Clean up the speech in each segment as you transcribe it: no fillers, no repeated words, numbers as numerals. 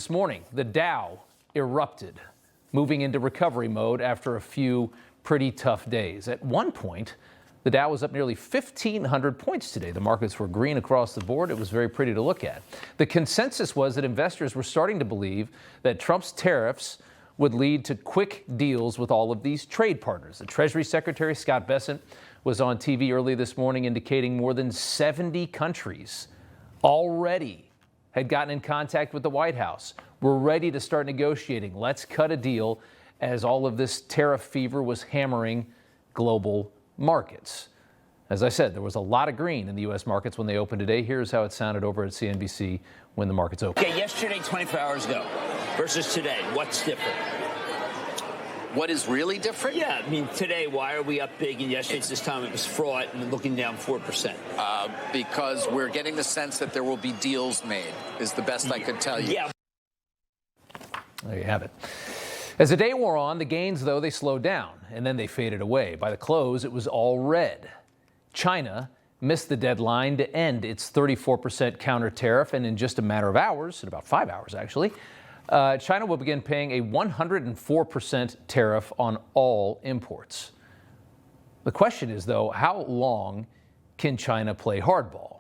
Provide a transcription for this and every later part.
this morning, the Dow erupted, moving into recovery mode after a few pretty tough days. At one point, the Dow was up nearly 1,500 points today. The markets were green across the board. It was very pretty to look at. The consensus was that investors were starting to believe that Trump's tariffs would lead to quick deals with all of these trade partners. The Treasury Secretary, Scott Bessent, was on TV early this morning indicating more than 70 countries already had gotten in contact with the White House. We're ready to start negotiating. Let's cut a deal, as all of this tariff fever was hammering global markets. As I said, there was a lot of green in the U.S. markets when they opened today. Here's how it sounded over at CNBC when the markets opened. Okay, yesterday, 24 hours ago, versus today, what's different? What is really different? Yeah, I mean, today, why are we up big? And yesterday, this time, it was fraught and looking down 4%. Because we're getting the sense that there will be deals made, is the best I could tell you. Yeah. There you have it. As the day wore on, the gains, though, they slowed down, and then they faded away. By the close, it was all red. China missed the deadline to end its 34% counter tariff, and in just a matter of hours, in about 5 hours actually, China will begin paying a 104% tariff on all imports. The question is, though, how long can China play hardball?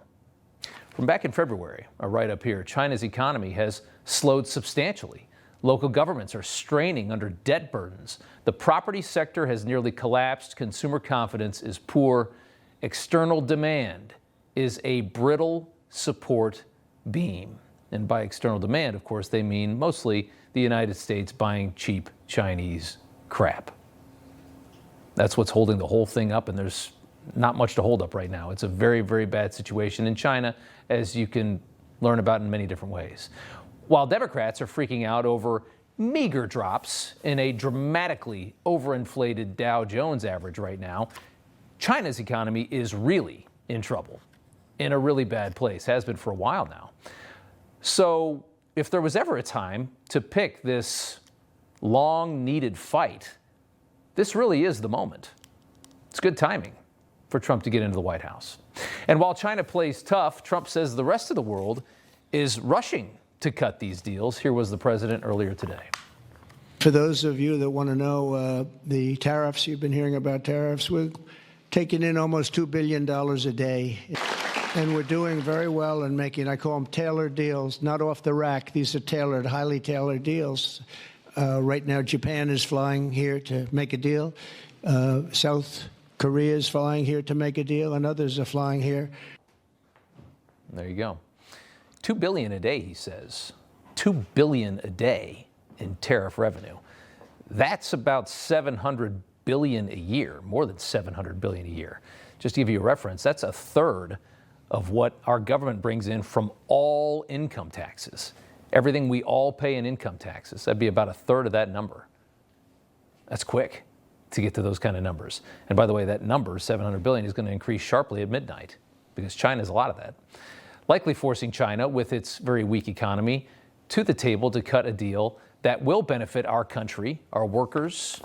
From back in February, right up here, China's economy has slowed substantially. Local governments are straining under debt burdens. The property sector has nearly collapsed. Consumer confidence is poor. External demand is a brittle support beam. And by external demand, of course, they mean mostly the United States buying cheap Chinese crap. That's what's holding the whole thing up, and there's not much to hold up right now. It's a very, very bad situation in China, as you can learn about in many different ways. While Democrats are freaking out over meager drops in a dramatically overinflated Dow Jones average right now, China's economy is really in trouble, in a really bad place, has been for a while now. So if there was ever a time to pick this long-needed fight, this really is the moment. It's good timing for Trump to get into the White House. And while China plays tough, Trump says the rest of the world is rushing to cut these deals. Here was the president earlier today. For those of you that want to know the tariffs, you've been hearing about tariffs, we're taking in almost $2 billion a day. And we're doing very well in making, I call them tailored deals, not off the rack. These are tailored, highly tailored deals. Right now, Japan is flying here to make a deal. South Korea is flying here to make a deal, and others are flying here. There you go. $2 billion a day, he says. $2 billion a day in tariff revenue. That's about $700 billion a year, more than $700 billion a year. Just to give you a reference, that's a third of what our government brings in from all income taxes. Everything we all pay in income taxes, that'd be about a third of that number. That's quick to get to those kind of numbers. And by the way, that number, $700 billion, is going to increase sharply at midnight, because China has a lot of that. Likely forcing China, with its very weak economy, to the table to cut a deal that will benefit our country, our workers,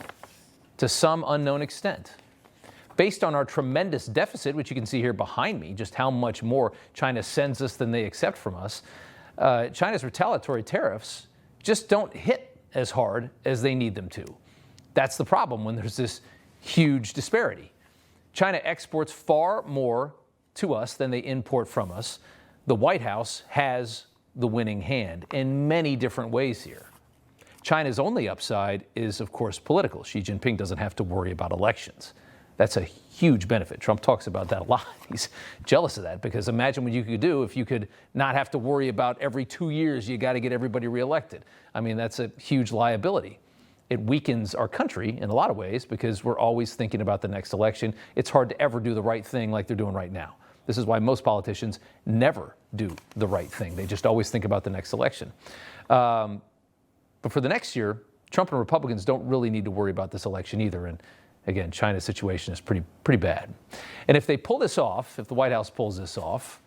to some unknown extent. Based on our tremendous deficit, which you can see here behind me, just how much more China sends us than they accept from us, China's retaliatory tariffs just don't hit as hard as they need them to. That's the problem when there's this huge disparity. China exports far more to us than they import from us. The White House has the winning hand in many different ways here. China's only upside is, of course, political. Xi Jinping doesn't have to worry about elections. That's a huge benefit. Trump talks about that a lot. He's jealous of that, because imagine what you could do if you could not have to worry about every 2 years you got to get everybody reelected. I mean, that's a huge liability. It weakens our country in a lot of ways, because we're always thinking about the next election. It's hard to ever do the right thing like they're doing right now. This is why most politicians never do the right thing. They just always think about the next election. But for the next year, Trump and Republicans don't really need to worry about this election either. And again, China's situation is pretty bad. And if they pull this off, if the White House pulls this off,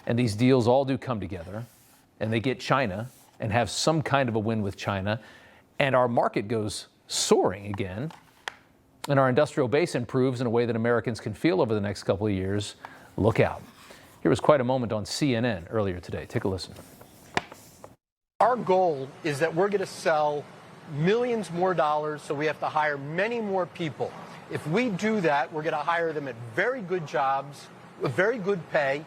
and these deals all do come together, and they get China and have some kind of a win with China, and our market goes soaring again, and our industrial base improves in a way that Americans can feel over the next couple of years, look out. Here was quite a moment on CNN earlier today. Take a listen. Our goal is that we're going to sell millions more dollars, so we have to hire many more people. If we do that, we're going to hire them at very good jobs, with very good pay,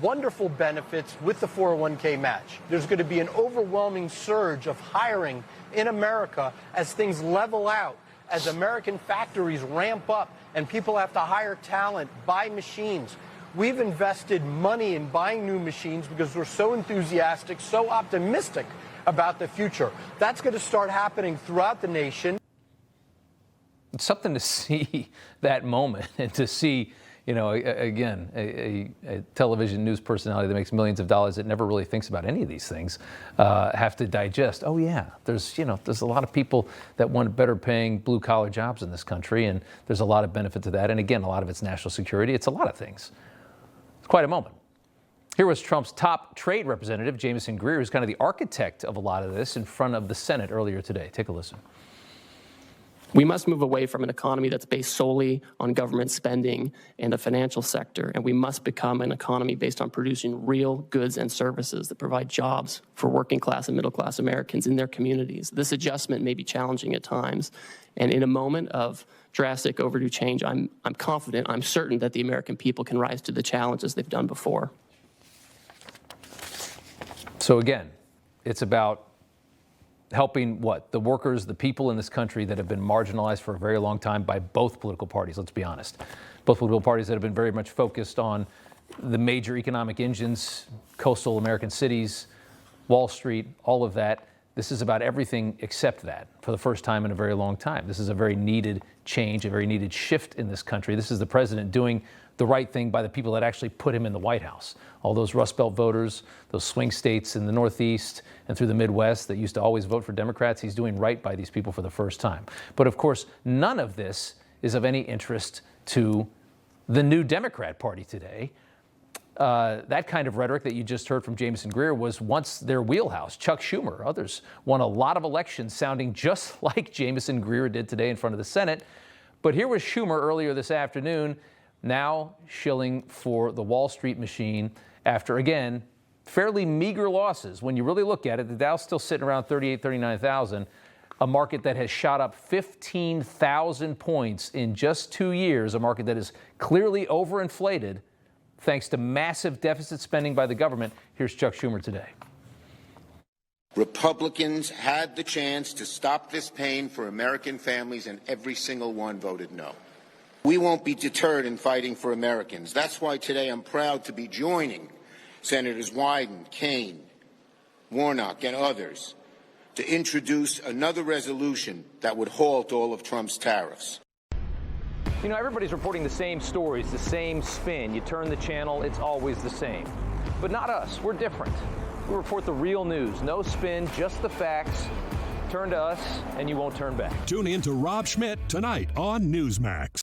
wonderful benefits with the 401k match. There's going to be an overwhelming surge of hiring in America as things level out, as American factories ramp up and people have to hire talent, buy machines. We've invested money in buying new machines because we're so enthusiastic, so optimistic about the future. That's going to start happening throughout the nation. It's something to see that moment and to see, you know, again, a television news personality that makes millions of dollars that never really thinks about any of these things have to digest. Oh yeah, there's a lot of people that want better paying blue collar jobs in this country, and there's a lot of benefit to that. And again, a lot of it's national security. It's a lot of things. It's quite a moment. Here was Trump's top trade representative, Jamieson Greer, who's kind of the architect of a lot of this, in front of the Senate earlier today. Take a listen. We must move away from an economy that's based solely on government spending and the financial sector, and we must become an economy based on producing real goods and services that provide jobs for working class and middle class Americans in their communities. This adjustment may be challenging at times, and in a moment of drastic overdue change, I'm confident, I'm certain that the American people can rise to the challenge as they've done before. So again, it's about helping the workers, the people in this country that have been marginalized for a very long time by both political parties, let's be honest. Both political parties that have been very much focused on the major economic engines, coastal American cities, Wall Street, all of that. This is about everything except that for the first time in a very long time. This is a very needed change, a very needed shift in this country. This is the president doing the right thing by the people that actually put him in the White House. All those Rust Belt voters, those swing states in the Northeast and through the Midwest that used to always vote for Democrats, he's doing right by these people for the first time. But of course, none of this is of any interest to the new Democrat Party today. That kind of rhetoric that you just heard from Jamieson Greer was once their wheelhouse. Chuck Schumer, others won a lot of elections sounding just like Jamieson Greer did today in front of the Senate. But here was Schumer earlier this afternoon, now shilling for the Wall Street machine after, again, fairly meager losses. When you really look at it, the Dow's still sitting around 38, 39,000, a market that has shot up 15,000 points in just 2 years, a market that is clearly overinflated thanks to massive deficit spending by the government. Here's Chuck Schumer today. Republicans had the chance to stop this pain for American families, and every single one voted no. We won't be deterred in fighting for Americans. That's why today I'm proud to be joining Senators Wyden, Kaine, Warnock, and others to introduce another resolution that would halt all of Trump's tariffs. You know, everybody's reporting the same stories, the same spin. You turn the channel, it's always the same. But not us. We're different. We report the real news. No spin, just the facts. Turn to us, and you won't turn back. Tune in to Rob Schmitt tonight on Newsmax.